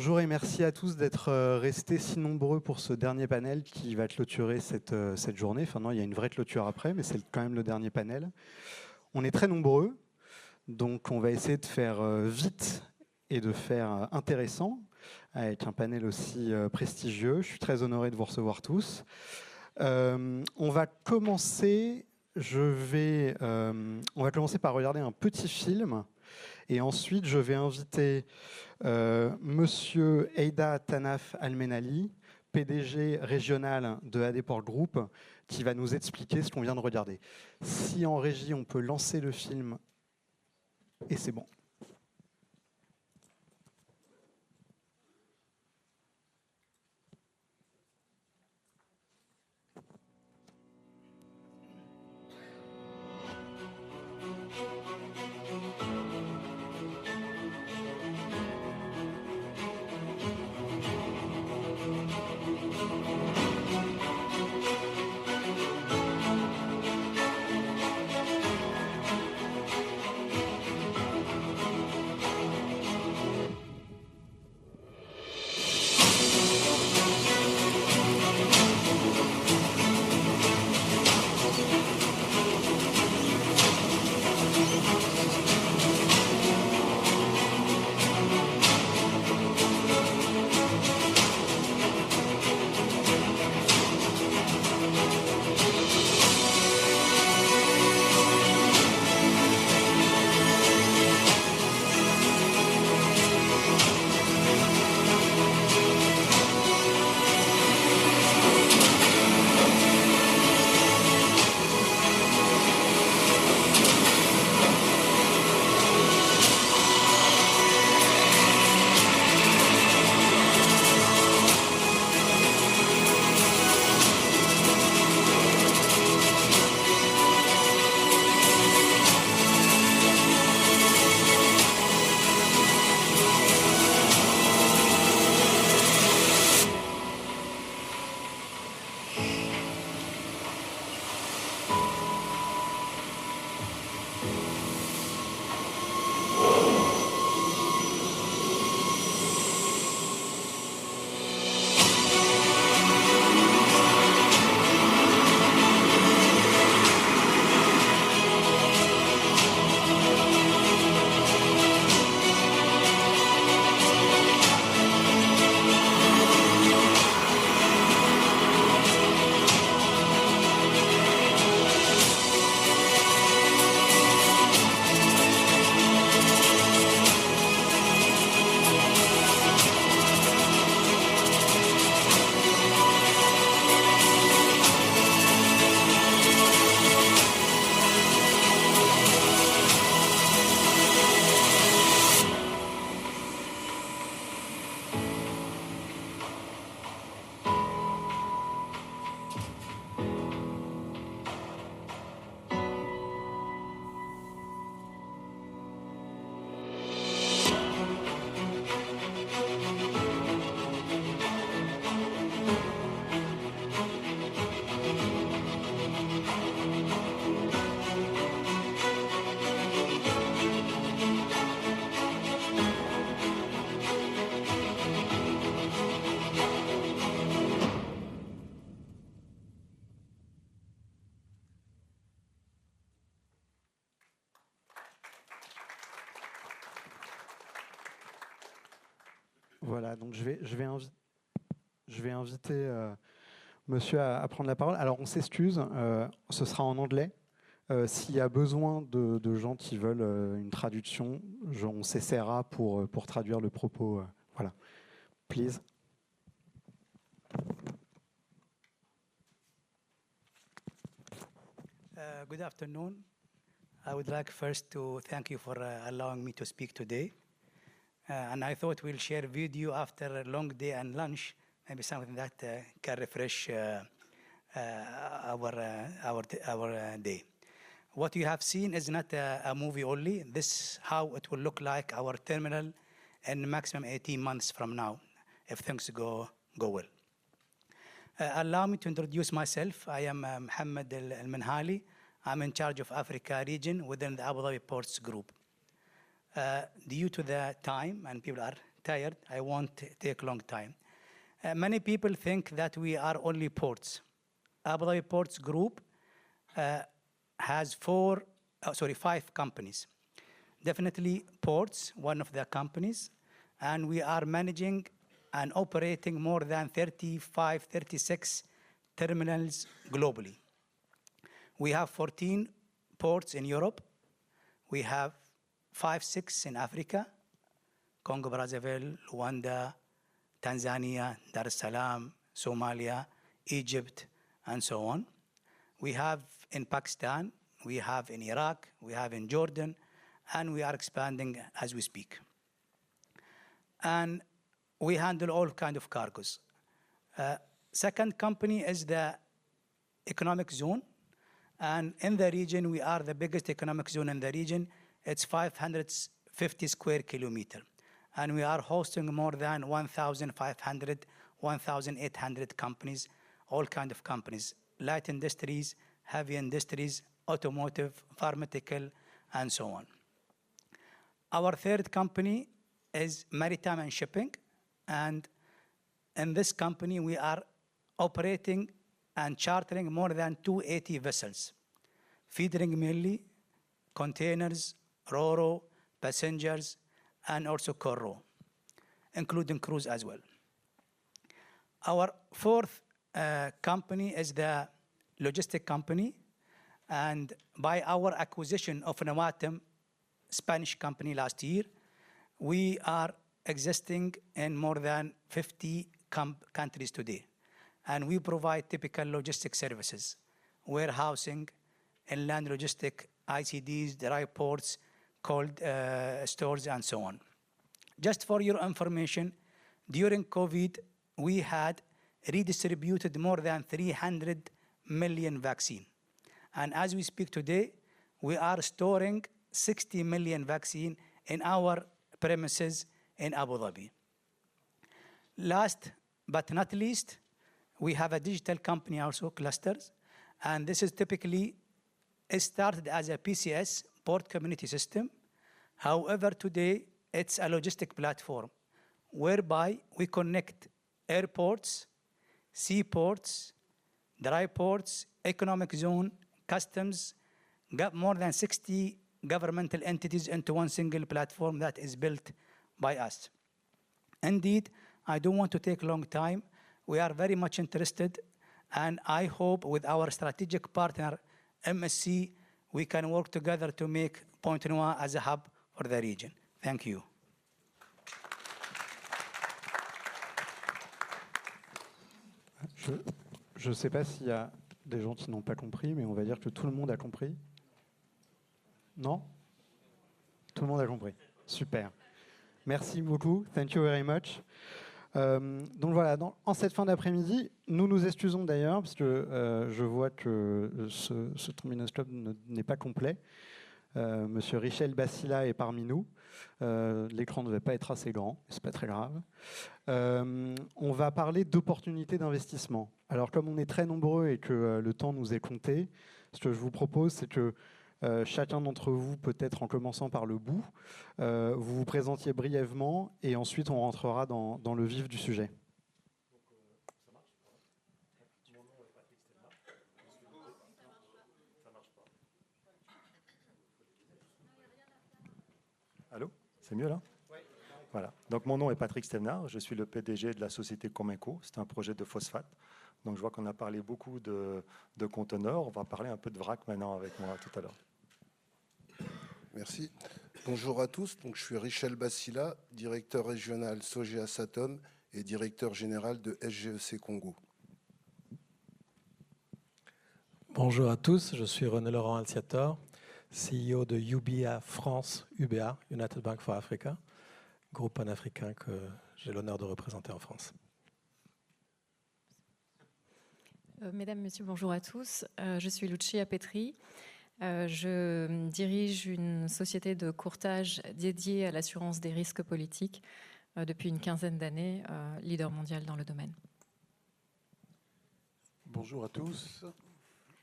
Bonjour et merci à tous d'être restés si nombreux pour ce dernier panel qui va clôturer cette journée. Enfin non, il y a une vraie clôture après, mais c'est quand même le dernier panel. On est très nombreux, donc on va essayer de faire vite et de faire intéressant avec un panel aussi prestigieux. Je suis très honoré de vous recevoir tous. On va commencer par regarder un petit film et ensuite je vais inviter Monsieur Eida Tanaf Almenali, PDG régional de Adeport Group, qui va nous expliquer ce qu'on vient de regarder. Si en régie on peut lancer le film, et c'est bon. Voilà, donc je vais inviter monsieur à prendre la parole. Alors on s'excuse, ce sera en anglais. S'il y a besoin de gens qui veulent une traduction, on s'essaiera pour traduire le propos. Voilà. Please. Good afternoon. I would like first to thank you for allowing me to speak today. And I thought we'll share video after a long day and lunch, maybe something that can refresh our day. What you have seen is not a movie only. This is how it will look like our terminal in maximum 18 months from now, if things go well. Allow me to introduce myself. I am Mohammed Al-Menhali. I'm in charge of Africa region within the Abu Dhabi Ports Group. Due to the time, and people are tired. I won't take long time. Many people think that we are only ports. Abu Dhabi Ports Group has five companies. Definitely ports, one of the companies, and we are managing and operating more than 35, 36 terminals globally. We have 14 ports in Europe. We have 5, 6 in Africa, Congo, Brazzaville, Rwanda, Tanzania, Dar es Salaam, Somalia, Egypt, and so on. We have in Pakistan, we have in Iraq, we have in Jordan, and we are expanding as we speak. And we handle all kinds of cargoes. Second company is the economic zone. And in the region, we are the biggest economic zone in the region. It's 550 square kilometers. And we are hosting more than 1,500, 1,800 companies, all kinds of companies, light industries, heavy industries, automotive, pharmaceutical, and so on. Our third company is maritime and shipping. And in this company, we are operating and chartering more than 280 vessels, feeding mainly containers, ro-ro, passengers, and also car-ro, including cruise as well. Our fourth company is the logistic company. And by our acquisition of Nawatem, Spanish company last year, we are existing in more than 50 countries today. And we provide typical logistic services, warehousing, inland logistic, ICDs, dry ports, cold stores, and so on. Just for your information, during COVID, we had redistributed more than 300 million vaccine. And as we speak today, we are storing 60 million vaccine in our premises in Abu Dhabi. Last but not least, we have a digital company also, Clusters. And this is typically, it started as a PCS, Port Community System. However, today, it's a logistic platform whereby we connect airports, seaports, dry ports, economic zone, customs, got more than 60 governmental entities into one single platform that is built by us. Indeed, I don't want to take a long time. We are very much interested, and I hope with our strategic partner, MSC, we can work together to make Pointe-Noire as a hub for the region. Thank you. Je ne sais pas s'il y a des gens qui n'ont pas compris, mais on va dire que tout le monde a compris. Non? Tout le monde a compris. Super. Merci beaucoup. Thank you very much. Donc voilà, en cette fin d'après-midi, nous nous excusons d'ailleurs, parce que je vois que ce Terminus Club n'est pas complet. Monsieur Richel Bassila est parmi nous. L'écran ne devait pas être assez grand, c'est pas très grave. On va parler d'opportunités d'investissement. Alors comme on est très nombreux et que le temps nous est compté, ce que je vous propose, c'est que chacun d'entre vous, peut-être en commençant par le bout, vous vous présentiez brièvement et ensuite on rentrera dans le vif du sujet. Allô? C'est mieux là? Oui. Voilà. Donc mon nom est Patrick Stevenard, je suis le PDG de la société Comenco. C'est un projet de phosphate. Donc je vois qu'on a parlé beaucoup de conteneurs. On va parler un peu de vrac maintenant avec moi tout à l'heure. Merci. Bonjour à tous. Donc, je suis Richel Bassila, directeur régional Sogea Satom et directeur général de SGEC Congo. Bonjour à tous, je suis René Laurent Alciator, CEO de UBA France, UBA, United Bank for Africa, groupe panafricain que j'ai l'honneur de représenter en France. Mesdames, Messieurs, bonjour à tous. Je suis Lucia Petri. Je dirige une société de courtage dédiée à l'assurance des risques politiques depuis une quinzaine d'années, leader mondial dans le domaine. Bonjour à tous.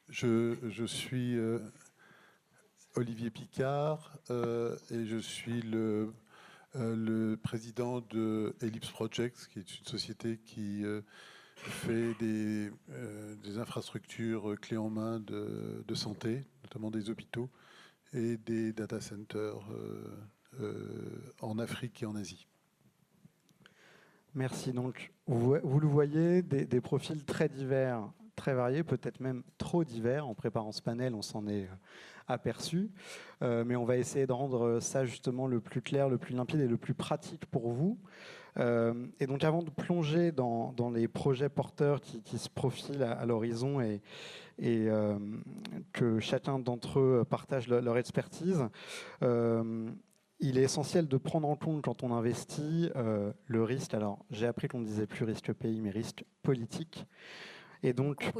Je suis Olivier Picard et je suis le le président de Ellipse Projects, qui est une société qui fait des infrastructures clés en main de santé, notamment des hôpitaux, et des data centers en Afrique et en Asie. Merci. Donc, vous le voyez, des profils très divers, très variés, peut-être même trop divers. En préparant ce panel, on s'en est aperçu. Mais on va essayer de rendre ça justement le plus clair, le plus limpide et le plus pratique pour vous. Et donc, avant de plonger dans les projets porteurs qui se profilent à l'horizon et que chacun d'entre eux partage leur expertise, il est essentiel de prendre en compte, quand on investit, le risque. Alors, j'ai appris qu'on ne disait plus risque pays, mais risque politique. Et donc,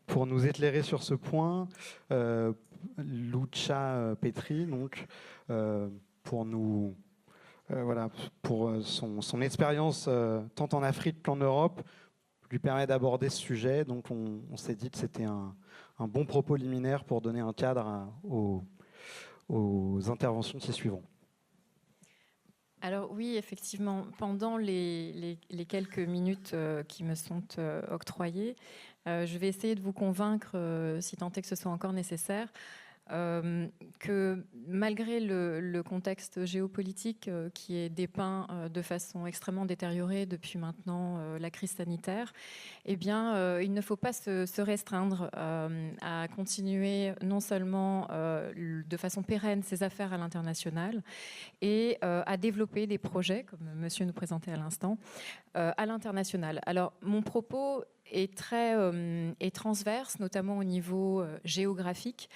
pour nous éclairer sur ce point, Lucia Petri, donc, pour son expérience tant en Afrique qu'en Europe, lui permet d'aborder ce sujet. Donc, on s'est dit que c'était un bon propos liminaire pour donner un cadre aux interventions qui suivront. Alors oui, effectivement, pendant les quelques minutes qui me sont octroyées, je vais essayer de vous convaincre, si tant est que ce soit encore nécessaire, que malgré le contexte géopolitique qui est dépeint de façon extrêmement détériorée depuis maintenant la crise sanitaire, eh bien, il ne faut pas se restreindre à continuer non seulement de façon pérenne ses affaires à l'international et à développer des projets, comme monsieur nous présentait à l'instant, à l'international. Alors, mon propos est transverse, notamment au niveau géographique.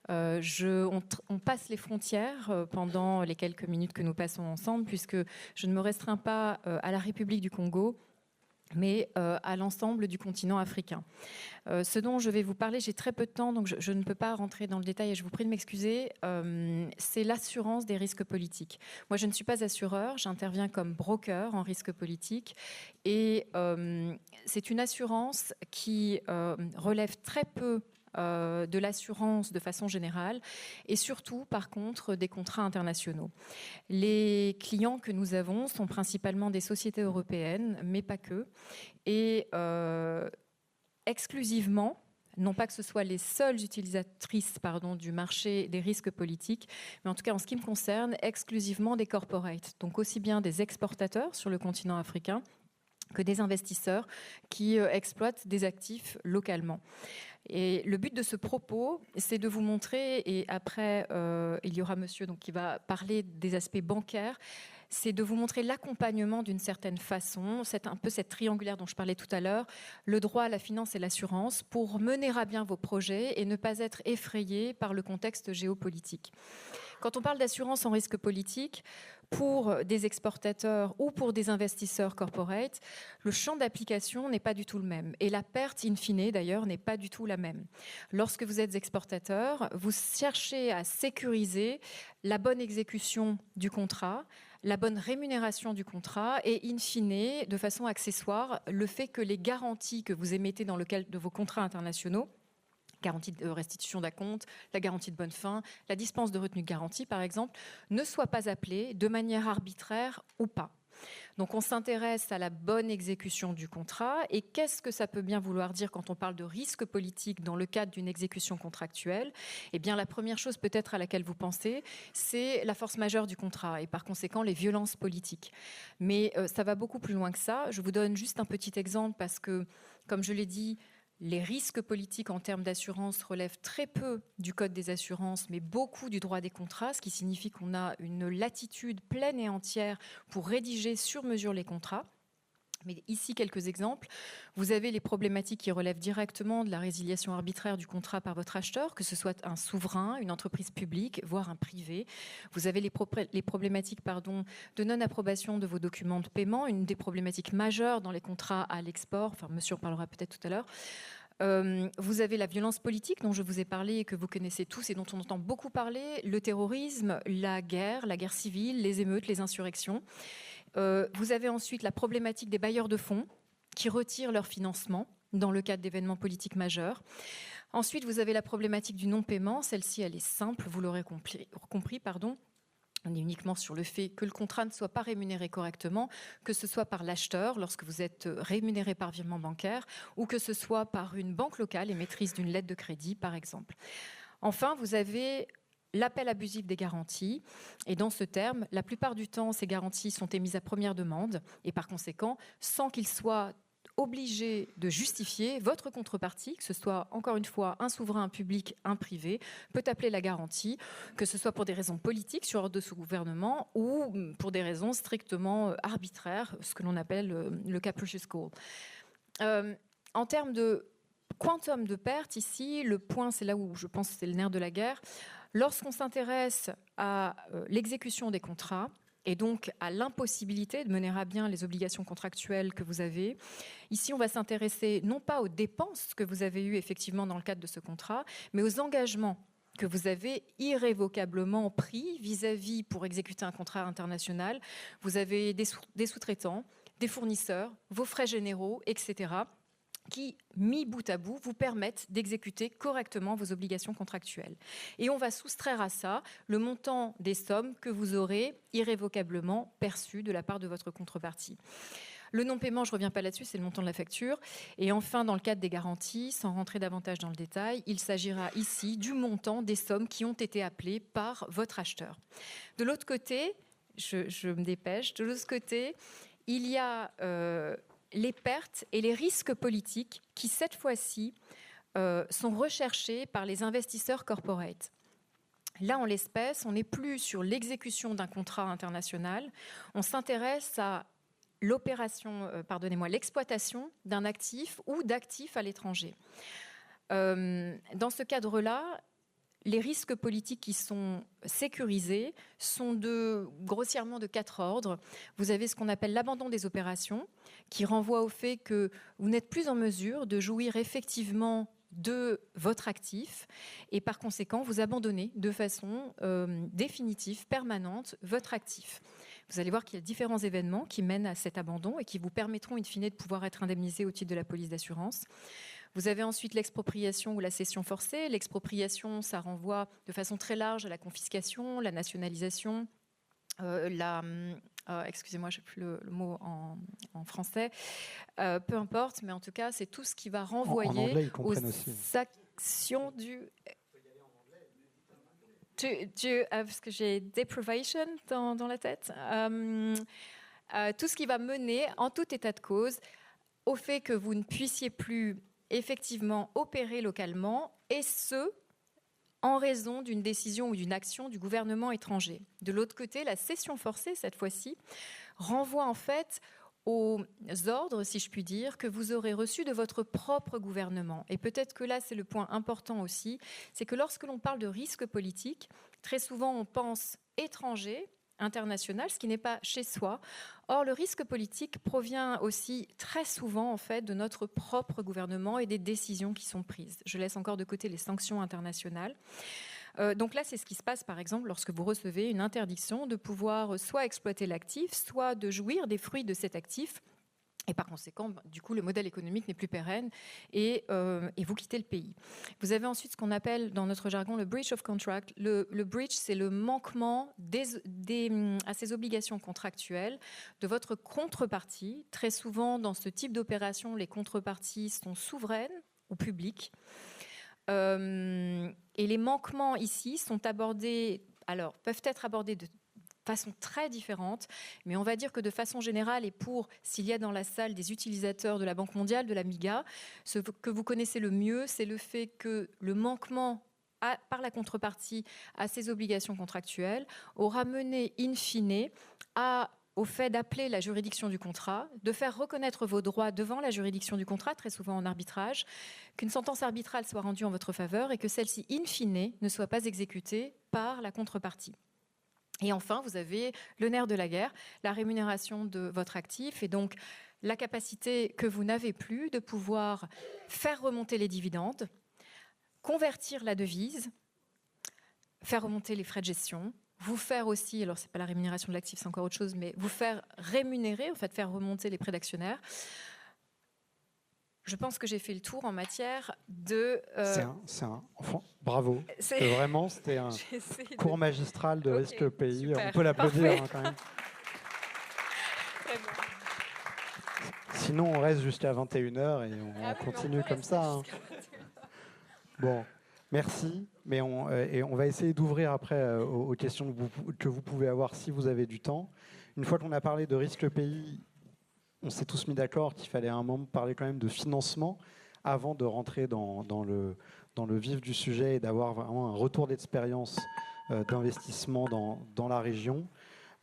On passe les frontières pendant les quelques minutes que nous passons ensemble, puisque je ne me restreins pas à la République du Congo, mais à l'ensemble du continent africain. Ce dont je vais vous parler, j'ai très peu de temps, donc je ne peux pas rentrer dans le détail et je vous prie de m'excuser, c'est l'assurance des risques politiques. Moi, je ne suis pas assureur, j'interviens comme broker en risque politique et c'est une assurance qui relève très peu de l'assurance de façon générale et surtout, par contre, des contrats internationaux. Les clients que nous avons sont principalement des sociétés européennes, mais pas que, et exclusivement, non pas que ce soit les seules utilisatrices du marché des risques politiques, mais en tout cas en ce qui me concerne, exclusivement des corporates, donc aussi bien des exportateurs sur le continent africain que des investisseurs qui exploitent des actifs localement. Et le but de ce propos, c'est de vous montrer, et après il y aura monsieur qui va parler des aspects bancaires, c'est de vous montrer l'accompagnement d'une certaine façon, c'est un peu cette triangulaire dont je parlais tout à l'heure, le droit, la finance et l'assurance, pour mener à bien vos projets et ne pas être effrayé par le contexte géopolitique. Quand on parle d'assurance en risque politique, pour des exportateurs ou pour des investisseurs corporate, le champ d'application n'est pas du tout le même. Et la perte, in fine, d'ailleurs, n'est pas du tout la même. Lorsque vous êtes exportateur, vous cherchez à sécuriser la bonne exécution du contrat, la bonne rémunération du contrat et, in fine, de façon accessoire, le fait que les garanties que vous émettez dans le cadre de vos contrats internationaux, garantie de restitution d'acompte, la garantie de bonne fin, la dispense de retenue de garantie, par exemple, ne soient pas appelées de manière arbitraire ou pas. Donc on s'intéresse à la bonne exécution du contrat et qu'est-ce que ça peut bien vouloir dire quand on parle de risque politique dans le cadre d'une exécution contractuelle ? Eh bien la première chose peut-être à laquelle vous pensez, c'est la force majeure du contrat et par conséquent les violences politiques. Mais ça va beaucoup plus loin que ça. Je vous donne juste un petit exemple parce que, comme je l'ai dit, les risques politiques en termes d'assurance relèvent très peu du Code des assurances, mais beaucoup du droit des contrats, ce qui signifie qu'on a une latitude pleine et entière pour rédiger sur mesure les contrats. Mais ici, quelques exemples. Vous avez les problématiques qui relèvent directement de la résiliation arbitraire du contrat par votre acheteur, que ce soit un souverain, une entreprise publique, voire un privé. Vous avez les problématiques de non-approbation de vos documents de paiement, une des problématiques majeures dans les contrats à l'export. Enfin, monsieur en parlera peut-être tout à l'heure. Vous avez la violence politique dont je vous ai parlé et que vous connaissez tous et dont on entend beaucoup parler, le terrorisme, la guerre civile, les émeutes, les insurrections. Vous avez ensuite la problématique des bailleurs de fonds qui retirent leur financement dans le cadre d'événements politiques majeurs. Ensuite, vous avez la problématique du non-paiement. Celle-ci, elle est simple, vous l'aurez compris. On est uniquement sur le fait que le contrat ne soit pas rémunéré correctement, que ce soit par l'acheteur lorsque vous êtes rémunéré par virement bancaire ou que ce soit par une banque locale émettrice d'une lettre de crédit, par exemple. Enfin, vous avez l'appel abusif des garanties. Et dans ce terme, la plupart du temps, ces garanties sont émises à première demande et par conséquent, sans qu'il soit obligé de justifier votre contrepartie, que ce soit encore une fois un souverain, un public, un privé, peut appeler la garantie, que ce soit pour des raisons politiques sur ordre de ce gouvernement ou pour des raisons strictement arbitraires, ce que l'on appelle le capricious call. En termes de quantum de perte, ici, le point, c'est là où je pense que c'est le nerf de la guerre. Lorsqu'on s'intéresse à l'exécution des contrats, et donc à l'impossibilité de mener à bien les obligations contractuelles que vous avez. Ici, on va s'intéresser non pas aux dépenses que vous avez eues effectivement dans le cadre de ce contrat, mais aux engagements que vous avez irrévocablement pris vis-à-vis pour exécuter un contrat international. Vous avez des sous-traitants, des fournisseurs, vos frais généraux, etc., qui, mis bout à bout, vous permettent d'exécuter correctement vos obligations contractuelles. Et on va soustraire à ça le montant des sommes que vous aurez irrévocablement perçues de la part de votre contrepartie. Le non-paiement, je ne reviens pas là-dessus, c'est le montant de la facture. Et enfin, dans le cadre des garanties, sans rentrer davantage dans le détail, il s'agira ici du montant des sommes qui ont été appelées par votre acheteur. De l'autre côté, je me dépêche, de l'autre côté, il y a les pertes et les risques politiques qui, cette fois-ci, sont recherchés par les investisseurs corporate. Là, en l'espèce, on n'est plus sur l'exécution d'un contrat international, on s'intéresse à l'exploitation d'un actif ou d'actifs à l'étranger. Dans ce cadre-là, les risques politiques qui sont sécurisés sont grossièrement de 4 ordres. Vous avez ce qu'on appelle l'abandon des opérations, qui renvoie au fait que vous n'êtes plus en mesure de jouir effectivement de votre actif et par conséquent, vous abandonnez de façon définitive, permanente, votre actif. Vous allez voir qu'il y a différents événements qui mènent à cet abandon et qui vous permettront in fine de pouvoir être indemnisé au titre de la police d'assurance. Vous avez ensuite l'expropriation ou la cession forcée. L'expropriation, ça renvoie de façon très large à la confiscation, la nationalisation, excusez-moi, je n'ai plus le mot en français. Peu importe, mais en tout cas, c'est tout ce qui va renvoyer aux actions du... parce que j'ai deprivation dans la tête. Tout ce qui va mener, en tout état de cause, au fait que vous ne puissiez plus effectivement opérer localement, et ce, en raison d'une décision ou d'une action du gouvernement étranger. De l'autre côté, la cession forcée, cette fois-ci, renvoie en fait aux ordres, si je puis dire, que vous aurez reçus de votre propre gouvernement. Et peut-être que là, c'est le point important aussi, c'est que lorsque l'on parle de risque politique, très souvent on pense étranger, international, ce qui n'est pas chez soi. Or, le risque politique provient aussi très souvent en fait, de notre propre gouvernement et des décisions qui sont prises. Je laisse encore de côté les sanctions internationales. Donc là, c'est ce qui se passe, par exemple, lorsque vous recevez une interdiction de pouvoir soit exploiter l'actif, soit de jouir des fruits de cet actif. Et par conséquent, du coup, le modèle économique n'est plus pérenne et vous quittez le pays. Vous avez ensuite ce qu'on appelle dans notre jargon le breach of contract. Le breach, c'est le manquement à ces obligations contractuelles de votre contrepartie. Très souvent, dans ce type d'opération, les contreparties sont souveraines ou publiques. Et les manquements ici sont abordés, peuvent être abordés de façon très différente, mais on va dire que de façon générale, et pour s'il y a dans la salle des utilisateurs de la Banque mondiale, de la MIGA, ce que vous connaissez le mieux, c'est le fait que le manquement par la contrepartie à ses obligations contractuelles aura mené in fine au fait d'appeler la juridiction du contrat, de faire reconnaître vos droits devant la juridiction du contrat, très souvent en arbitrage, qu'une sentence arbitrale soit rendue en votre faveur et que celle-ci, in fine, ne soit pas exécutée par la contrepartie. Et enfin, vous avez le nerf de la guerre, la rémunération de votre actif et donc la capacité que vous n'avez plus de pouvoir faire remonter les dividendes, convertir la devise, faire remonter les frais de gestion, vous faire aussi, alors c'est pas la rémunération de l'actif, c'est encore autre chose, mais vous faire rémunérer, en fait faire remonter les prêts d'actionnaires. Je pense que j'ai fait le tour en matière de... Bravo. Vraiment, c'était un cours magistral de risque pays. Super, on peut l'applaudir hein, quand même. Très bien. Sinon, on reste jusqu'à 21h et on continue comme ça. Hein. Bon, merci. Mais on va essayer d'ouvrir après aux questions que vous pouvez avoir si vous avez du temps. Une fois qu'on a parlé de risque pays, on s'est tous mis d'accord qu'il fallait à un moment parler quand même de financement avant de rentrer dans le vif du sujet et d'avoir vraiment un retour d'expérience d'investissement dans la région.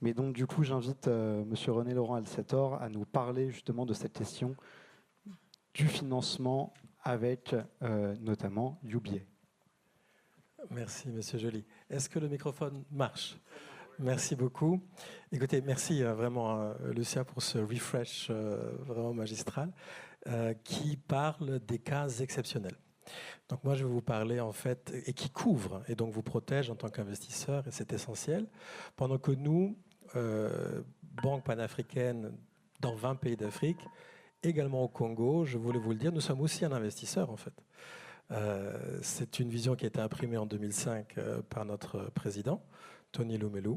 Mais donc, du coup, j'invite M. René Laurent Alciator à nous parler justement de cette question du financement avec notamment UBA. Merci, M. Joly. Est-ce que le microphone marche ? Merci beaucoup. Écoutez, merci vraiment, Lucia, pour ce refresh vraiment magistral qui parle des cas exceptionnels. Donc moi, je vais vous parler en fait, et qui couvre, et donc vous protège en tant qu'investisseur, et c'est essentiel, pendant que nous, banque panafricaine dans 20 pays d'Afrique, également au Congo, je voulais vous le dire, nous sommes aussi un investisseur en fait. C'est une vision qui a été imprimée en 2005 par notre président, Tony Lumelu,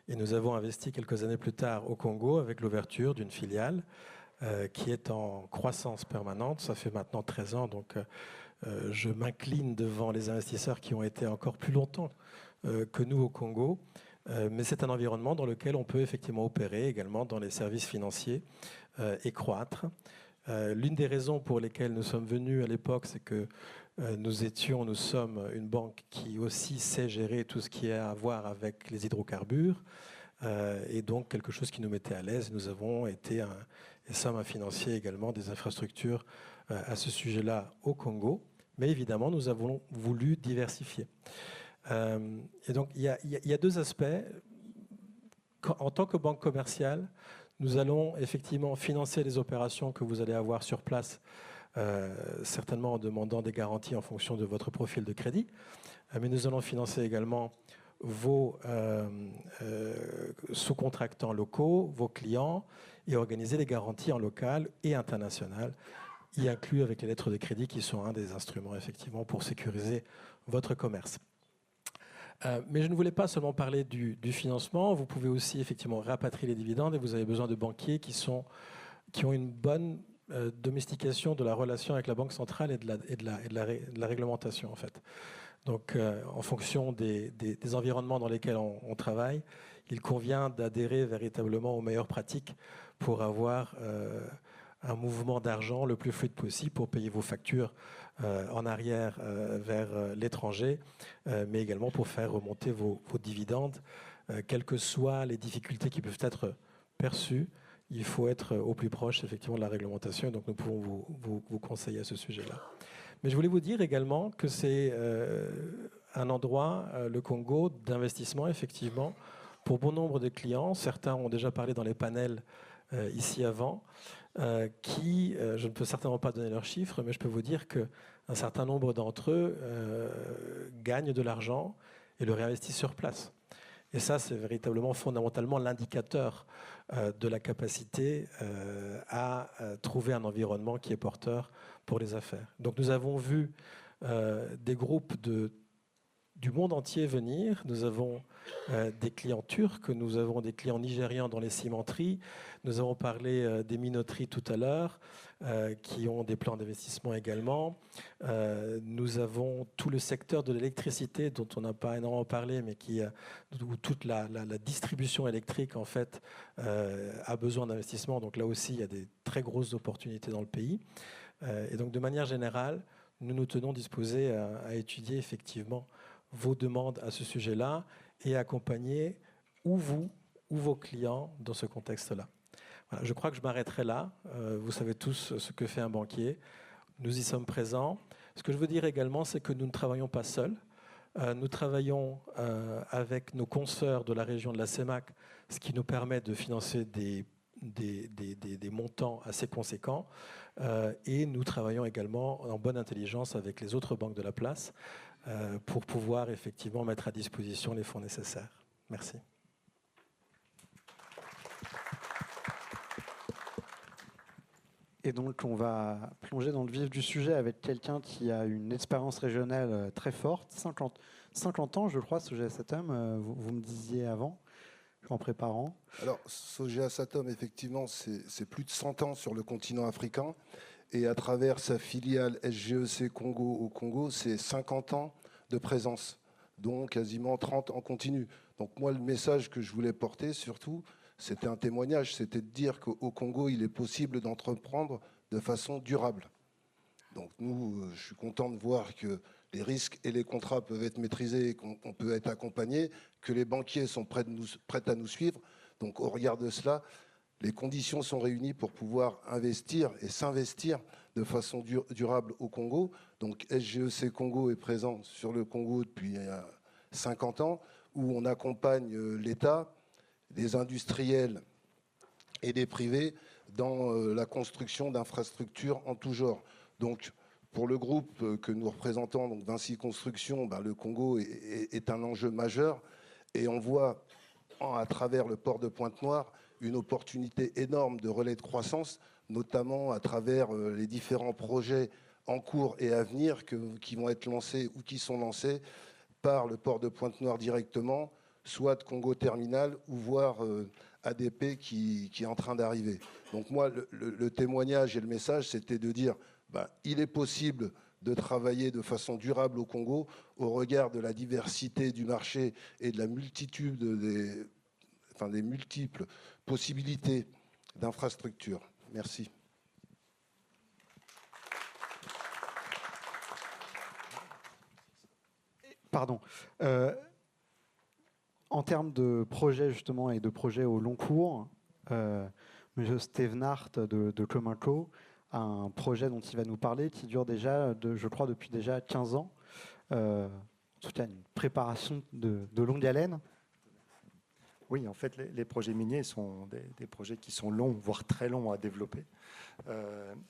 et nous avons investi quelques années plus tard au Congo avec l'ouverture d'une filiale qui est en croissance permanente. Ça fait maintenant 13 ans, donc je m'incline devant les investisseurs qui ont été encore plus longtemps que nous au Congo. Mais c'est un environnement dans lequel on peut effectivement opérer également dans les services financiers et croître. L'une des raisons pour lesquelles nous sommes venus à l'époque, c'est que nous sommes une banque qui aussi sait gérer tout ce qui a à voir avec les hydrocarbures et donc quelque chose qui nous mettait à l'aise. Nous avons été et sommes un financier également des infrastructures à ce sujet-là au Congo. Mais évidemment, nous avons voulu diversifier. Et donc, il y a deux aspects. En tant que banque commerciale, nous allons effectivement financer les opérations que vous allez avoir sur place, certainement en demandant des garanties en fonction de votre profil de crédit. Mais nous allons financer également vos sous-contractants locaux, vos clients, et organiser les garanties en local et international, y inclus avec les lettres de crédit qui sont un des instruments effectivement pour sécuriser votre commerce. Mais je ne voulais pas seulement parler du financement. Vous pouvez aussi effectivement rapatrier les dividendes et vous avez besoin de banquiers qui ont une bonne domestication de la relation avec la Banque centrale et de la réglementation en fait. Donc en fonction des environnements dans lesquels on travaille, il convient d'adhérer véritablement aux meilleures pratiques pour avoir un mouvement d'argent le plus fluide possible pour payer vos factures en arrière vers l'étranger, mais également pour faire remonter vos dividendes. Quelles que soient les difficultés qui peuvent être perçues, il faut être au plus proche effectivement de la réglementation, donc nous pouvons vous conseiller à ce sujet-là. Mais je voulais vous dire également que c'est un endroit, le Congo, d'investissement effectivement pour bon nombre de clients. Certains ont déjà parlé dans les panels ici avant, je ne peux certainement pas donner leurs chiffres, mais je peux vous dire qu'un certain nombre d'entre eux gagnent de l'argent et le réinvestissent sur place. Et ça, c'est véritablement fondamentalement l'indicateur de la capacité à trouver un environnement qui est porteur pour les affaires. Donc nous avons vu des groupes du monde entier venir. Nous avons des clients turcs, nous avons des clients nigérians dans les cimenteries, nous avons parlé des minoteries tout à l'heure, qui ont des plans d'investissement également. Nous avons tout le secteur de l'électricité, dont on n'a pas énormément parlé, mais où toute la distribution électrique en fait, a besoin d'investissement. Donc là aussi, il y a des très grosses opportunités dans le pays. Et donc de manière générale, nous nous tenons disposés à étudier effectivement vos demandes à ce sujet-là et accompagner ou vous ou vos clients dans ce contexte-là. Voilà, je crois que je m'arrêterai là. Vous savez tous ce que fait un banquier. Nous y sommes présents. Ce que je veux dire également, c'est que nous ne travaillons pas seuls. Nous travaillons avec nos consoeurs de la région de la CEMAC, ce qui nous permet de financer des montants assez conséquents. Et nous travaillons également en bonne intelligence avec les autres banques de la place pour pouvoir effectivement mettre à disposition les fonds nécessaires. Merci. Et donc, on va plonger dans le vif du sujet avec quelqu'un qui a une expérience régionale très forte, 50 ans, je crois, Sogea Satom, vous me disiez avant, en préparant. Alors, Sogea Satom, effectivement, c'est plus de 100 ans sur le continent africain. Et à travers sa filiale SGEC Congo au Congo, c'est 50 ans de présence, dont quasiment 30 en continu. Donc moi, le message que je voulais porter, surtout, c'était un témoignage, c'était de dire qu'au Congo, il est possible d'entreprendre de façon durable. Donc nous, je suis content de voir que les risques et les contrats peuvent être maîtrisés, qu'on peut être accompagné, que les banquiers sont prêts à nous suivre. Donc au regard de cela, les conditions sont réunies pour pouvoir investir et s'investir de façon durable au Congo. Donc SGEC Congo est présent sur le Congo depuis 50 ans, où on accompagne l'État, des industriels et des privés dans la construction d'infrastructures en tout genre. Donc, pour le groupe que nous représentons, donc Vinci Construction, le Congo est un enjeu majeur. Et on voit, à travers le port de Pointe-Noire, une opportunité énorme de relais de croissance, notamment à travers les différents projets en cours et à venir qui vont être lancés ou qui sont lancés par le port de Pointe-Noire directement, soit Congo Terminal, ou voire ADP qui est en train d'arriver. Donc moi, le témoignage et le message, c'était de dire il est possible de travailler de façon durable au Congo au regard de la diversité du marché et de la multitude des multiples possibilités d'infrastructures. Merci. Pardon. En termes de projets justement et de projets au long cours, M. Stevenart de Cominco a un projet dont il va nous parler qui dure déjà, je crois, depuis déjà 15 ans. En tout cas, une préparation de longue haleine. Oui, en fait, les projets miniers sont des projets qui sont longs, voire très longs à développer.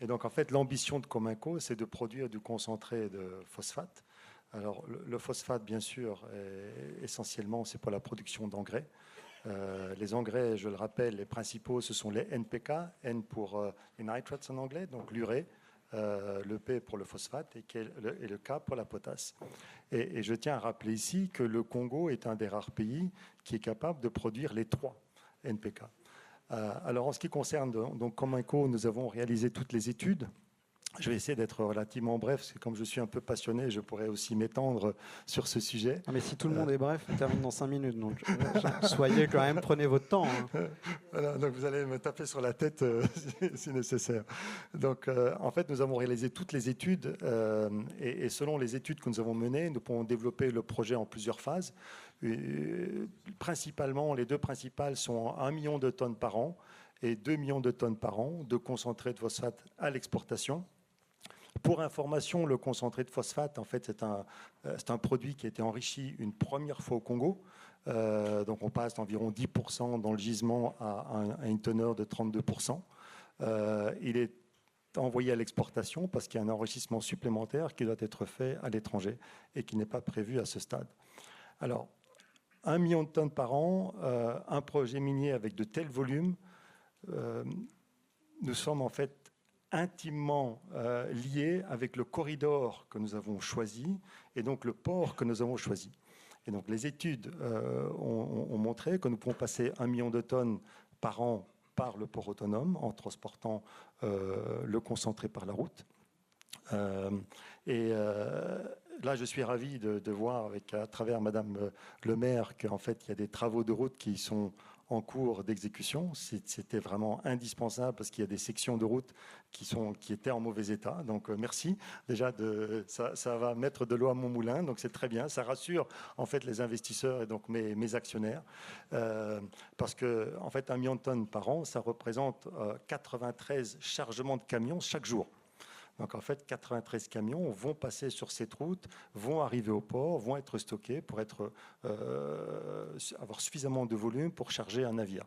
Et donc, en fait, l'ambition de Cominco, c'est de produire du concentré de phosphate. Alors, le phosphate, bien sûr, essentiellement, c'est pour la production d'engrais. Les engrais, je le rappelle, les principaux, ce sont les NPK, N pour les nitrates en anglais, donc l'urée, le P pour le phosphate et le K pour la potasse. Et je tiens à rappeler ici que le Congo est un des rares pays qui est capable de produire les 3 NPK. Alors, en ce qui concerne donc Cominco, nous avons réalisé toutes les études. Je vais essayer d'être relativement bref, parce que comme je suis un peu passionné, je pourrais aussi m'étendre sur ce sujet. Ah mais si tout le monde est bref, on termine dans 5 minutes. Donc soyez quand même, prenez votre temps. Hein. Voilà, donc vous allez me taper sur la tête si nécessaire. Donc en fait, nous avons réalisé toutes les études et selon les études que nous avons menées, nous pouvons développer le projet en plusieurs phases. Principalement, les 2 principales sont 1 million de tonnes par an et 2 millions de tonnes par an de concentré de phosphate à l'exportation. Pour information, le concentré de phosphate, en fait, c'est un produit qui a été enrichi une première fois au Congo. Donc, on passe d'environ 10% dans le gisement à une teneur de 32%. Il est envoyé à l'exportation parce qu'il y a un enrichissement supplémentaire qui doit être fait à l'étranger et qui n'est pas prévu à ce stade. Alors, 1 million de tonnes par an, un projet minier avec de tels volumes, nous sommes en fait intimement liés avec le corridor que nous avons choisi et donc le port que nous avons choisi. Et donc les études ont montré que nous pouvons passer 1 million de tonnes par an par le port autonome en transportant le concentré par la route. Là, je suis ravi de voir à travers Madame le maire qu'en fait, il y a des travaux de route qui sont en cours d'exécution. C'était vraiment indispensable parce qu'il y a des sections de route qui étaient en mauvais état. Donc, merci. Déjà, ça va mettre de l'eau à mon moulin. Donc, c'est très bien. Ça rassure en fait les investisseurs et donc mes actionnaires. Parce que, en fait, 1 million de tonnes par an, ça représente 93 chargements de camions chaque jour. Donc en fait, 93 camions vont passer sur cette route, vont arriver au port, vont être stockés pour avoir suffisamment de volume pour charger un navire.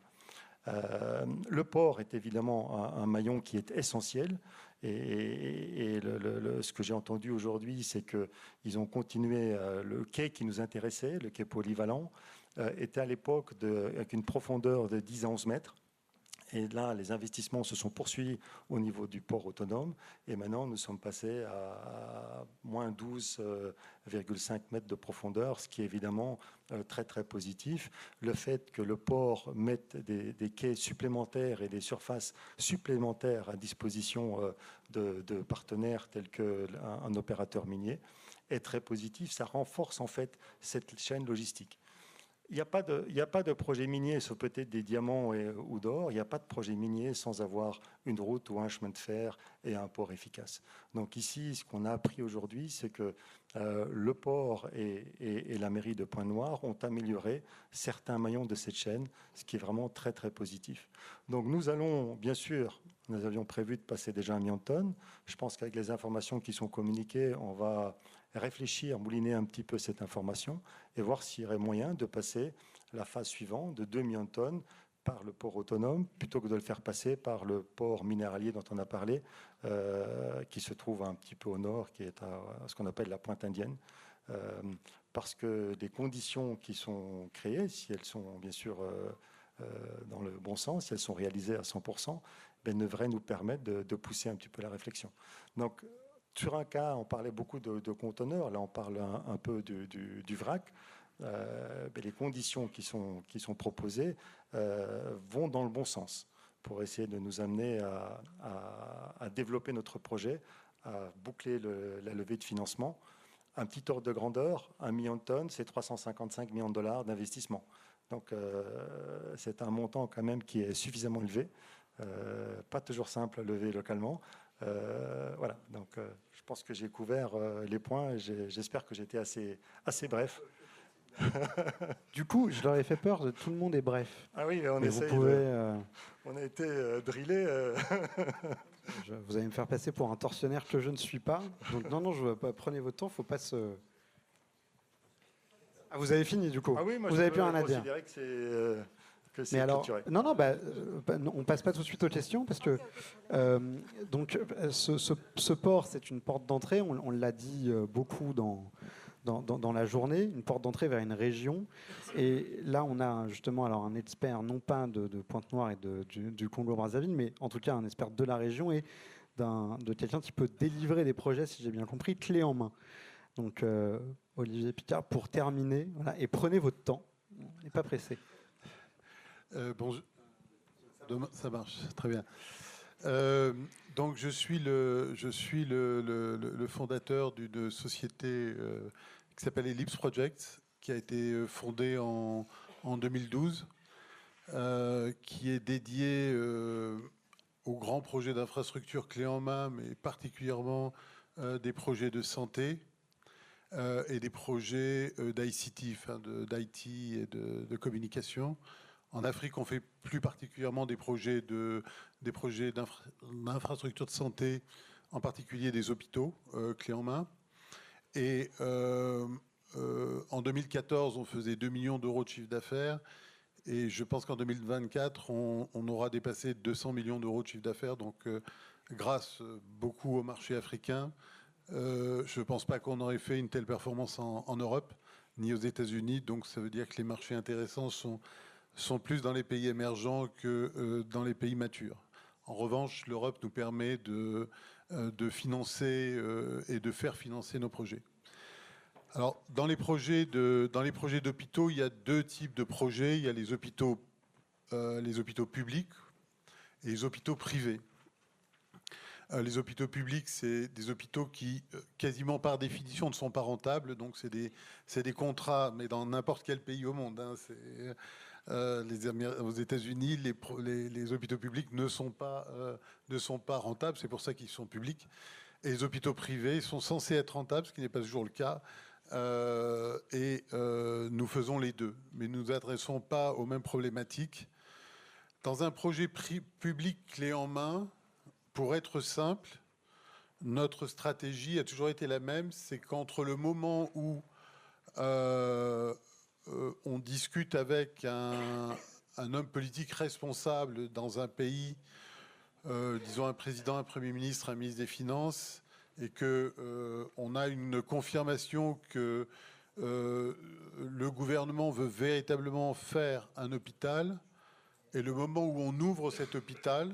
Le port est évidemment un maillon qui est essentiel. Et ce que j'ai entendu aujourd'hui, c'est qu'ils ont continué le quai qui nous intéressait, le quai polyvalent, était à l'époque avec une profondeur de 10 à 11 mètres. Et là, les investissements se sont poursuivis au niveau du port autonome. Et maintenant, nous sommes passés à moins 12,5 mètres de profondeur, ce qui est évidemment très, très positif. Le fait que le port mette des quais supplémentaires et des surfaces supplémentaires à disposition de partenaires tels qu'un opérateur minier est très positif. Ça renforce en fait cette chaîne logistique. Il n'y a pas de projet minier, sauf peut-être des diamants ou d'or. Il n'y a pas de projet minier sans avoir une route ou un chemin de fer et un port efficace. Donc ici, ce qu'on a appris aujourd'hui, c'est que le port et la mairie de Pointe-Noire ont amélioré certains maillons de cette chaîne, ce qui est vraiment très, très positif. Donc nous allons, bien sûr, nous avions prévu de passer déjà 1 million de tonnes. Je pense qu'avec les informations qui sont communiquées, on va réfléchir, mouliner un petit peu cette information et voir s'il y aurait moyen de passer la phase suivante de 2 millions de tonnes par le port autonome plutôt que de le faire passer par le port minéralier dont on a parlé, qui se trouve un petit peu au nord, qui est à ce qu'on appelle la pointe indienne. Parce que les conditions qui sont créées, si elles sont bien sûr dans le bon sens, si elles sont réalisées à 100%, ben, devraient nous permettre de pousser un petit peu la réflexion. Donc, sur un cas, on parlait beaucoup de conteneurs, là on parle un peu du vrac. Les conditions qui sont proposées vont dans le bon sens pour essayer de nous amener à développer notre projet, à boucler la levée de financement. Un petit ordre de grandeur, 1 million de tonnes, c'est 355 millions de dollars d'investissement. Donc c'est un montant quand même qui est suffisamment élevé, pas toujours simple à lever localement. Voilà, donc je pense que j'ai couvert les points et j'espère que j'étais assez bref. Du coup, je leur ai fait peur, tout le monde est bref. Ah oui, on a été drillé. Vous allez me faire passer pour un tortionnaire que je ne suis pas. Donc non, je veux pas. Prenez votre temps, faut pas se. Ah, vous avez fini du coup. Ah oui, moi vous avez plus rien à dire. Que c'est Mais alors, clôturé. non, on passe pas tout de suite aux questions parce que donc ce port, c'est une porte d'entrée. On l'a dit beaucoup dans la journée, une porte d'entrée vers une région. Et là, on a justement alors un expert non pas de Pointe-Noire et du Congo-Brazzaville, mais en tout cas un expert de la région et de quelqu'un qui peut délivrer des projets, si j'ai bien compris, clé en main. Donc Olivier Picard, pour terminer, voilà, et prenez votre temps, on n'est pas pressé. Bon, ça marche, très bien. Donc je suis le fondateur d'une société qui s'appelle Ellipse Project, qui a été fondée en 2012, qui est dédiée aux grands projets d'infrastructure clés en main, mais particulièrement des projets de santé et des projets d'ICT, enfin d'IT et de communication. En Afrique, on fait plus particulièrement des projets d'infrastructures de santé, en particulier des hôpitaux clés en main. Et en 2014, on faisait 2 millions d'euros de chiffre d'affaires. Et je pense qu'en 2024, on aura dépassé 200 millions d'euros de chiffre d'affaires. Donc, grâce beaucoup au marché africain, je ne pense pas qu'on aurait fait une telle performance en Europe, ni aux États-Unis. Donc, ça veut dire que les marchés intéressants sont plus dans les pays émergents que dans les pays matures. En revanche, l'Europe nous permet de financer et de faire financer nos projets. Alors, dans les projets d'hôpitaux, il y a 2 types de projets. Il y a les hôpitaux publics et les hôpitaux privés. Les hôpitaux publics, c'est des hôpitaux qui, quasiment par définition, ne sont pas rentables. Donc, c'est des contrats, mais dans n'importe quel pays au monde. Hein, aux États-Unis, les hôpitaux publics ne sont pas rentables. C'est pour ça qu'ils sont publics. Et les hôpitaux privés sont censés être rentables, ce qui n'est pas toujours le cas. Nous faisons les deux, mais nous ne nous adressons pas aux mêmes problématiques. Dans un projet public clé en main, pour être simple, notre stratégie a toujours été la même, c'est qu'entre le moment où on discute avec un homme politique responsable dans un pays, disons un président, un Premier ministre, un ministre des Finances, et qu'on a une confirmation que le gouvernement veut véritablement faire un hôpital, Et le moment où on ouvre cet hôpital,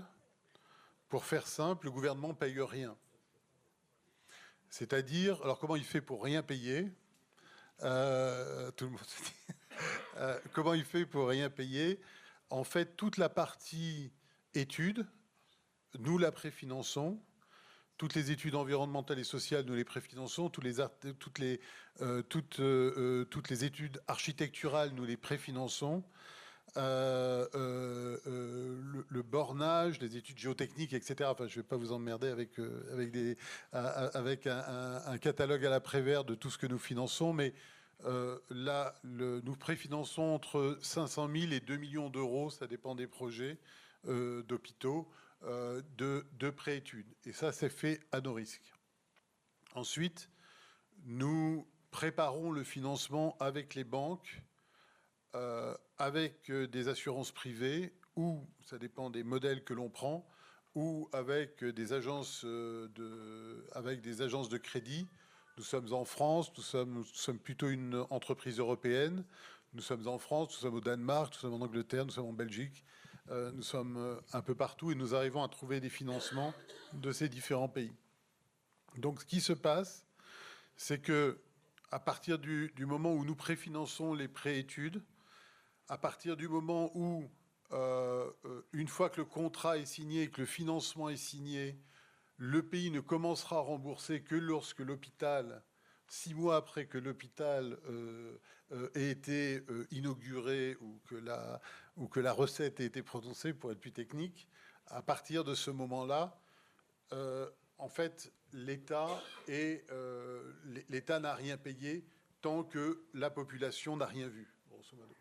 pour faire simple, le gouvernement ne paye rien. C'est-à-dire, alors comment il fait pour rien payer? Tout le monde se dit. Comment il fait pour rien payer? En fait, toute la partie études, nous la préfinançons. Toutes les études environnementales et sociales, nous les préfinançons. Toutes les études architecturales, nous les préfinançons. Le bornage, les études géotechniques, etc. Enfin, je ne vais pas vous emmerder avec un catalogue à la Prévert de tout ce que nous finançons, mais là, nous préfinançons entre 500 000 et 2 millions d'euros, ça dépend des projets d'hôpitaux, de préétudes. Et ça, c'est fait à nos risques. Ensuite, nous préparons le financement avec les banques, avec des assurances privées, ou, ça dépend des modèles que l'on prend, ou avec des agences de crédit. Nous sommes en France, nous sommes plutôt une entreprise européenne. Nous sommes en France, nous sommes au Danemark, nous sommes en Angleterre, nous sommes en Belgique. Nous sommes un peu partout et nous arrivons à trouver des financements de ces différents pays. Donc, ce qui se passe, c'est que à partir du moment où nous préfinançons les préétudes, à partir du moment où, une fois que le contrat est signé, que le financement est signé, le pays ne commencera à rembourser que lorsque l'hôpital, 6 mois après que l'hôpital ait été inauguré ou que la recette ait été prononcée, pour être plus technique. À partir de ce moment-là, en fait, l'État n'a rien payé tant que la population n'a rien vu, grosso modo.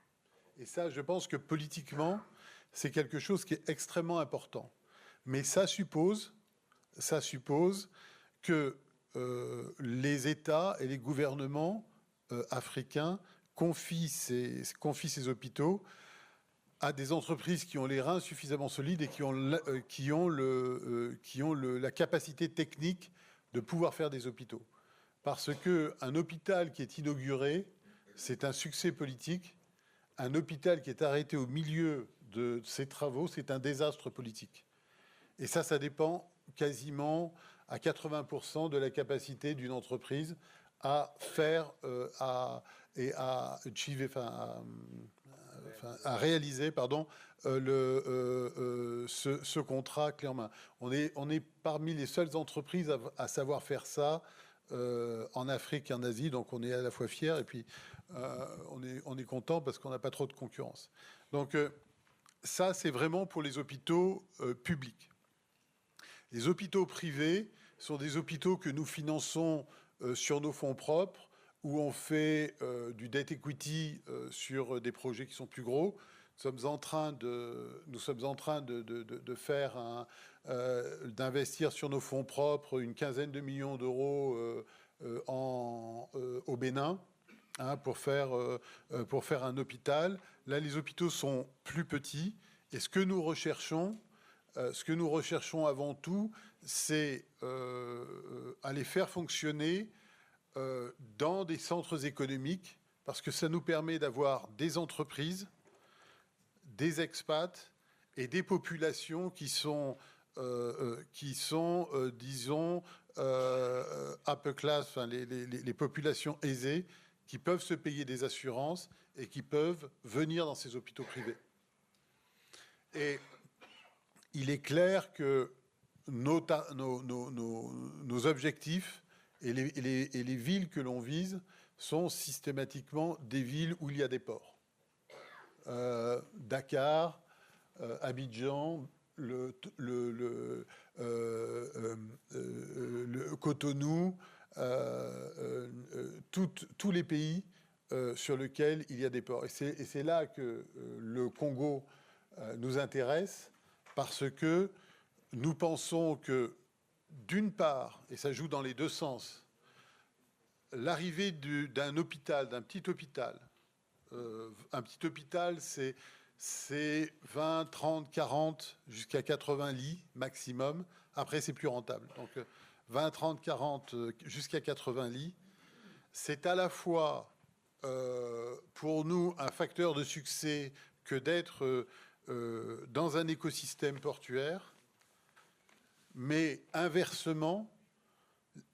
Et ça, je pense que politiquement, c'est quelque chose qui est extrêmement important. Mais ça suppose que les États et les gouvernements africains confient ces hôpitaux à des entreprises qui ont les reins suffisamment solides et qui ont la capacité technique de pouvoir faire des hôpitaux. Parce qu'un hôpital qui est inauguré, c'est un succès politique. Un hôpital qui est arrêté au milieu de ses travaux, c'est un désastre politique. Et ça dépend quasiment à 80% de la capacité d'une entreprise à faire, à réaliser, ce contrat clé en main. On est parmi les seules entreprises à savoir faire ça en Afrique et en Asie, donc on est à la fois fiers et puis on est content parce qu'on n'a pas trop de concurrence. Donc ça, c'est vraiment pour les hôpitaux publics. Les hôpitaux privés sont des hôpitaux que nous finançons sur nos fonds propres, où on fait du debt equity sur des projets qui sont plus gros. Nous sommes en train d'investir sur nos fonds propres une quinzaine de millions d'euros au Bénin, pour faire un hôpital. Là, les hôpitaux sont plus petits. Et ce que nous recherchons avant tout, c'est à les faire fonctionner dans des centres économiques, parce que ça nous permet d'avoir des entreprises, des expats et des populations qui sont disons, upper class, enfin, les populations aisées, qui peuvent se payer des assurances et qui peuvent venir dans ces hôpitaux privés. Et il est clair que nos objectifs et les villes que l'on vise sont systématiquement des villes où il y a des ports. Dakar, Abidjan, le Cotonou, tous les pays sur lesquels il y a des ports. Et c'est là que le Congo nous intéresse, parce que nous pensons que, d'une part, et ça joue dans les deux sens, l'arrivée d'un hôpital, d'un petit hôpital, un petit hôpital, c'est 20, 30, 40, jusqu'à 80 lits maximum. Après, c'est plus rentable. Donc, 20, 30, 40, jusqu'à 80 lits. C'est à la fois, pour nous, un facteur de succès que d'être dans un écosystème portuaire, mais inversement,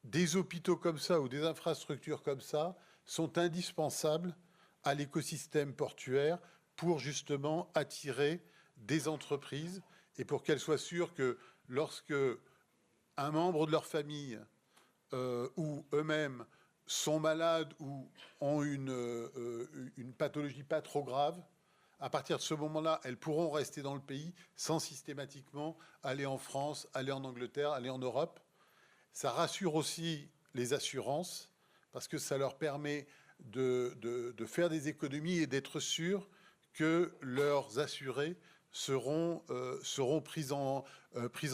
des hôpitaux comme ça ou des infrastructures comme ça sont indispensables à l'écosystème portuaire pour justement attirer des entreprises et pour qu'elles soient sûres que lorsque un membre de leur famille ou eux-mêmes sont malades ou ont une pathologie pas trop grave, à partir de ce moment-là, elles pourront rester dans le pays sans systématiquement aller en France, aller en Angleterre, aller en Europe. Ça rassure aussi les assurances parce que ça leur permet de faire des économies et d'être sûrs que leurs assurés seront pris en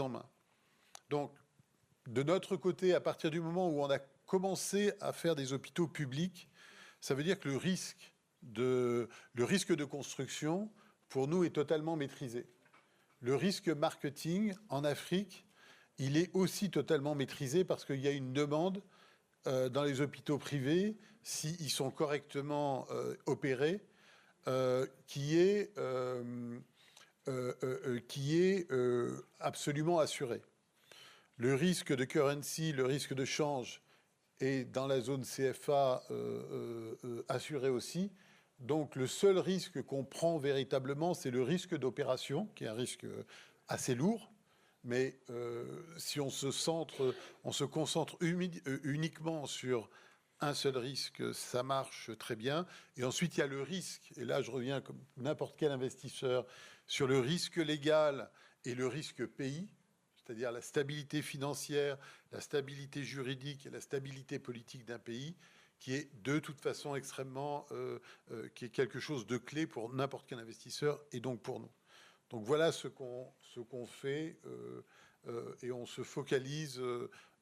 main. Donc, de notre côté, à partir du moment où on a commencé à faire des hôpitaux publics, ça veut dire que le risque de construction, pour nous, est totalement maîtrisé. Le risque marketing en Afrique, il est aussi totalement maîtrisé parce qu'il y a une demande dans les hôpitaux privés, s'ils sont correctement opérés, qui est absolument assurée. Le risque de currency, le risque de change est dans la zone CFA assuré aussi. Donc le seul risque qu'on prend véritablement, c'est le risque d'opération, qui est un risque assez lourd. Mais si on se concentre uniquement sur un seul risque, ça marche très bien. Et ensuite, il y a le risque, et là je reviens comme n'importe quel investisseur, sur le risque légal et le risque pays, c'est-à-dire la stabilité financière, la stabilité juridique et la stabilité politique d'un pays, qui est de toute façon extrêmement, qui est quelque chose de clé pour n'importe quel investisseur et donc pour nous. Donc voilà ce qu'on fait et on se focalise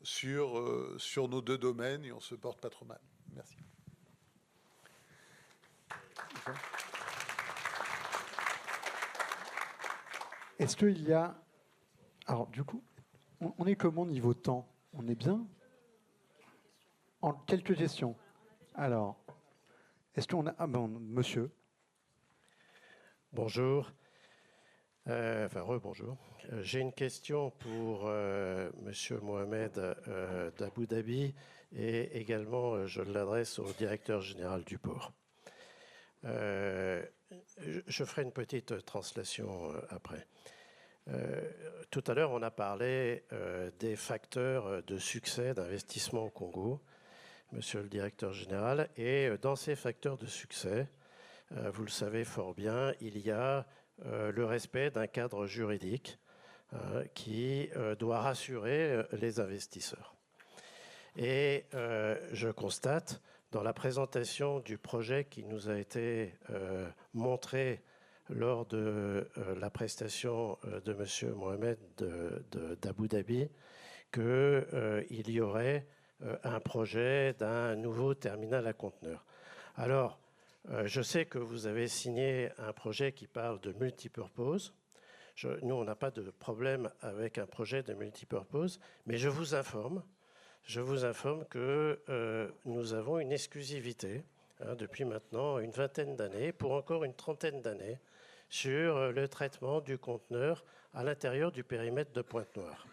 sur nos deux domaines et on se porte pas trop mal. Merci. Est-ce qu'il y a... Alors du coup, on est comment niveau temps? On est bien? En quelques questions. Alors, est-ce qu'on a... Ah bon, monsieur. Bonjour. Rebonjour. J'ai une question pour Monsieur Mohamed d'Abu Dhabi et également je l'adresse au directeur général du port. Je ferai une petite translation après. Tout à l'heure, on a parlé des facteurs de succès d'investissement au Congo, Monsieur le directeur général, et dans ces facteurs de succès, vous le savez fort bien, il y a le respect d'un cadre juridique qui doit rassurer les investisseurs. Et je constate, dans la présentation du projet qui nous a été montré lors de la prestation de M. Mohamed d'Abu Dhabi, qu'il y aurait un projet d'un nouveau terminal à conteneurs. Alors, je sais que vous avez signé un projet qui parle de multipurpose. Nous, on n'a pas de problème avec un projet de multipurpose, mais je vous informe que nous avons une exclusivité depuis maintenant une vingtaine d'années, pour encore une trentaine d'années, sur le traitement du conteneur à l'intérieur du périmètre de Pointe-Noire.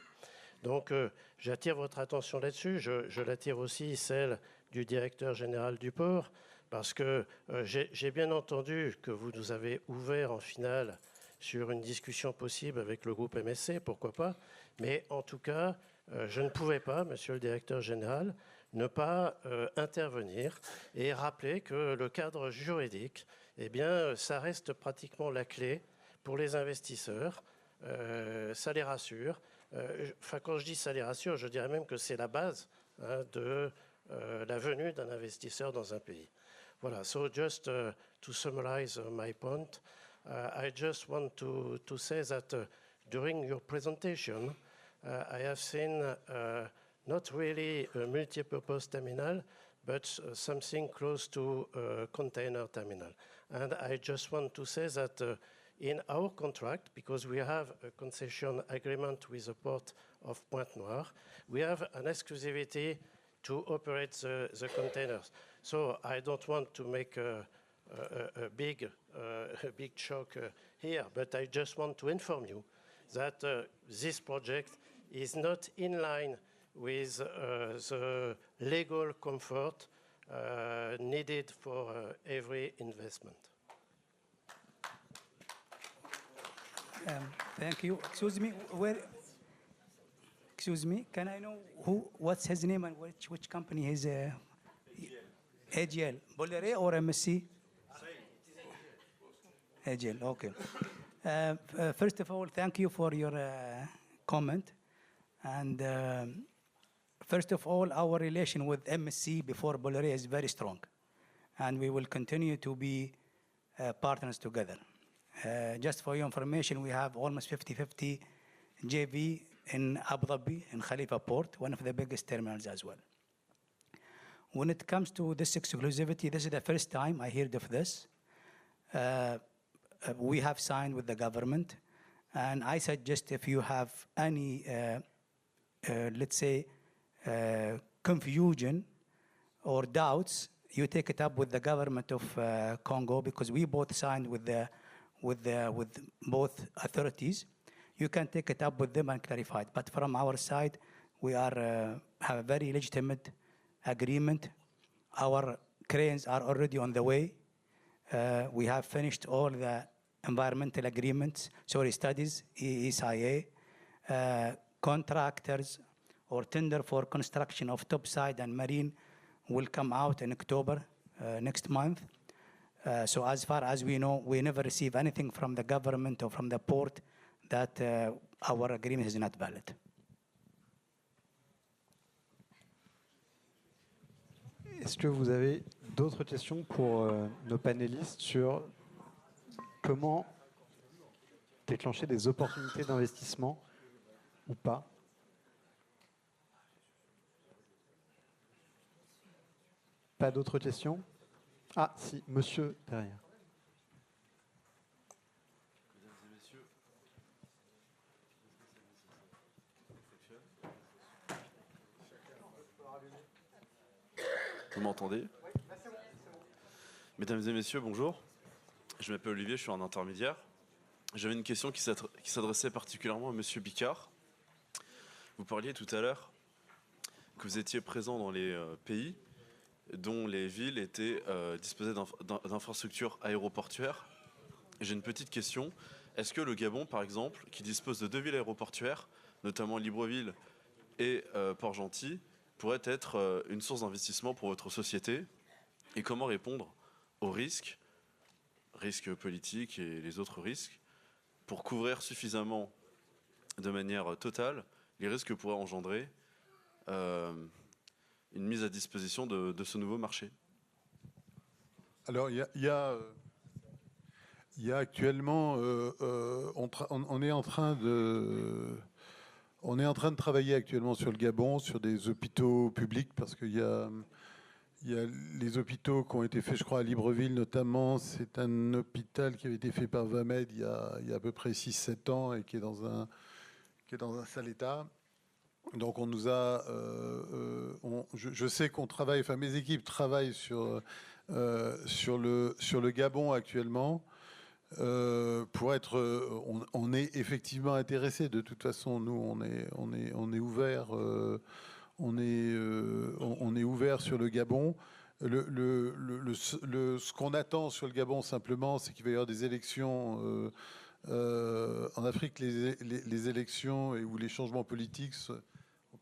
Donc, j'attire votre attention là-dessus. Je l'attire aussi celle du directeur général du port, parce que j'ai bien entendu que vous nous avez ouvert en finale sur une discussion possible avec le groupe MSC, pourquoi pas. Mais en tout cas, je ne pouvais pas, monsieur le directeur général, ne pas intervenir et rappeler que le cadre juridique, eh bien, ça reste pratiquement la clé pour les investisseurs. Ça les rassure. Quand je dis ça les rassure, je dirais même que c'est la base de la venue d'un investisseur dans un pays. Voilà. So just to summarize my point, I just want to say that during your presentation, I have seen not really a multi-purpose terminal, but something close to a container terminal. And I just want to say that in our contract, because we have a concession agreement with the port of Pointe-Noire, we have an exclusivity to operate the containers. So I don't want to make a big shock here, but I just want to inform you that this project is not in line with the legal comfort needed for every investment. Thank you. Excuse me, excuse me, can I know what's his name and which company he's AGL, Bolloré or MSC? AGL, okay. First of all, thank you for your comment. And first of all, our relation with MSC before Bolloré is very strong. And we will continue to be partners together. Just for your information, we have almost 50-50 JV in Abu Dhabi, in Khalifa Port, one of the biggest terminals as well. When it comes to this exclusivity, this is the first time I heard of this. We have signed with the government, and I suggest if you have any, let's say, confusion or doubts, you take it up with the government of Congo, because we both signed with both authorities. You can take it up with them and clarify it. But from our side, we have a very legitimate agreement. Our cranes are already on the way. We have finished all the environmental agreements, studies, ESIA, contractors or tender for construction of topside and marine will come out in October next month. So as far as we know, we never receive anything from the government or from the port that our agreement is not valid. Est-ce que vous avez d'autres questions pour nos panélistes sur comment déclencher des opportunités d'investissement ou pas? Pas d'autres questions? Ah, si, monsieur derrière. Mesdames et messieurs, vous m'entendez? Mesdames et messieurs, bonjour. Je m'appelle Olivier, je suis un intermédiaire. J'avais une question qui s'adressait particulièrement à monsieur Bicard. Vous parliez tout à l'heure que vous étiez présent dans les pays dont les villes étaient disposées d'infrastructures aéroportuaires. J'ai une petite question. Est-ce que le Gabon, par exemple, qui dispose de 2 villes aéroportuaires, notamment Libreville et Port-Gentil, pourrait être une source d'investissement pour votre société? Et comment répondre aux risques politiques et les autres risques, pour couvrir suffisamment, de manière totale, les risques que pourrait engendrer une mise à disposition de ce nouveau marché? Alors, il y a actuellement, on est en train de travailler actuellement sur le Gabon, sur des hôpitaux publics, parce qu'il y a les hôpitaux qui ont été faits, je crois, à Libreville notamment. C'est un hôpital qui avait été fait par Vamed il y a à peu près 6-7 ans et qui est dans un sale état. Donc on nous a, je sais qu'on travaille, enfin mes équipes travaillent sur le Gabon actuellement. Pour être, on est effectivement intéressé. De toute façon, nous on est ouvert, on est ouvert sur le Gabon. Ce qu'on attend sur le Gabon simplement, c'est qu'il va y avoir des élections. En Afrique, les élections ou les changements politiques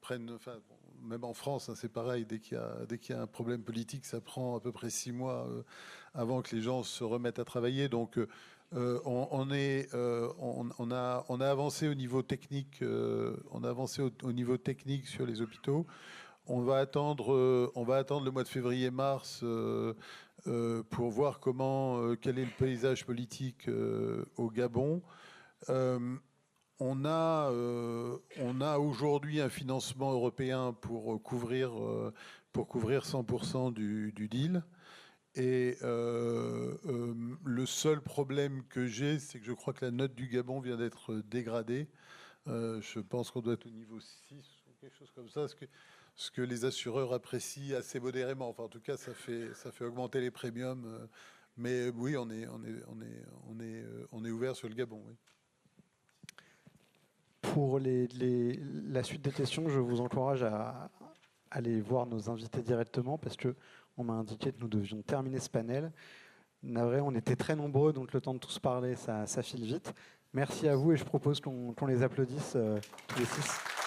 prennent, enfin, même en France, hein, c'est pareil, dès qu'il y a un problème politique, ça prend à peu près 6 mois avant que les gens se remettent à travailler. Donc, on a avancé au niveau technique, au niveau technique sur les hôpitaux. On va attendre le mois de février-mars pour voir quel est le paysage politique au Gabon. On a aujourd'hui un financement européen pour couvrir 100% du deal. Et le seul problème que j'ai, c'est que je crois que la note du Gabon vient d'être dégradée. Je pense qu'on doit être au niveau 6 ou quelque chose comme ça, ce que les assureurs apprécient assez modérément. Enfin, en tout cas, ça fait augmenter les premiums Mais oui, on est ouvert sur le Gabon. Oui. Pour la suite des questions, je vous encourage à aller voir nos invités directement parce qu'on m'a indiqué que nous devions terminer ce panel. Navré, on était très nombreux, donc le temps de tous parler, ça file vite. Merci à vous et je propose qu'on les applaudisse tous les 6.